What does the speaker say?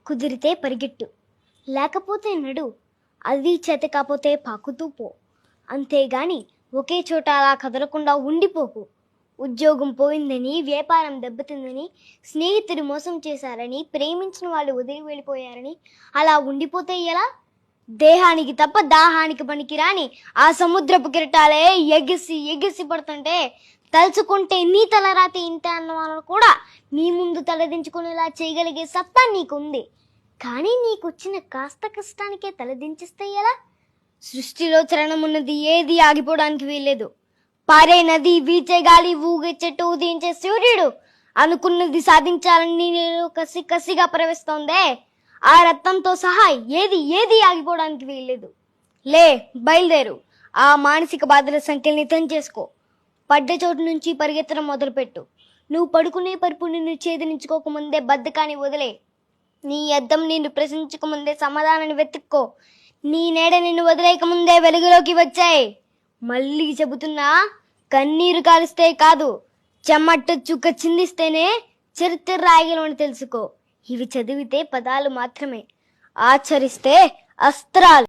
కుదిరితే పరిగెట్టు, లేకపోతే నడు, అది చేత కాకపోతే పాకుతూ పో. అంతేగాని ఒకే చోట అలా కదలకుండా ఉండిపోకు. ఉద్యోగం పోయిందని, వ్యాపారం దెబ్బతిందని, స్నేహితుడు మోసం చేశారని, ప్రేమించిన వాళ్ళు వదిలి వెళ్ళిపోయారని అలా ఉండిపోతే ఎలా? దేహానికి తప్ప దాహానికి పనికిరాని ఆ సముద్రపు కిరటాలే ఎగిసి ఎగిసి పడుతుంటే తలుచుకుంటే నీ తలరాతి ఇంత అన్న వాళ్ళు కూడా నీ ముందు తలదించుకునేలా చేయగలిగే సత్తా నీకుంది. కానీ నీకొచ్చిన కాస్త కష్టానికే తలదించేస్తే ఎలా? సృష్టిలో చలనమున్నది ఏది ఆగిపోవడానికి వీల్లేదు. పారే నది, వీచే గాలి, ఊగే చెట్టు, ఉదయించే సూర్యుడు అనుకున్నది సాధించాలని నేను కసిగా ప్రవేశిస్తోందే, ఆ రక్తంతో సహా ఏది ఆగిపోవడానికి వీల్లేదు. లే, బయలుదేరు. ఆ మానసిక బాధల సంఖ్యల్ని తెంచేసుకో. పడ్డ చోటు నుంచి పరిగెత్తడం మొదలుపెట్టు. నువ్వు పడుకునే పరుపు నిన్ను ఛేదించుకోకముందే బద్ధకాన్ని వదిలే. నీ అద్దం నిన్ను ప్రశ్నించకముందే సమాధానాన్ని వెతుక్కో. నీ నీడ నిన్ను వదిలేయకముందే వెలుగులోకి వచ్చాయి. మళ్ళీ చెబుతున్నా, కన్నీరు కాలిస్తే కాదు, చెమట చుక్క చిందిస్తేనే చరిత్ర రాయగలమని తెలుసుకో. ఇవి చదివితే పదాలు మాత్రమే, ఆచరిస్తే అస్త్రాలు.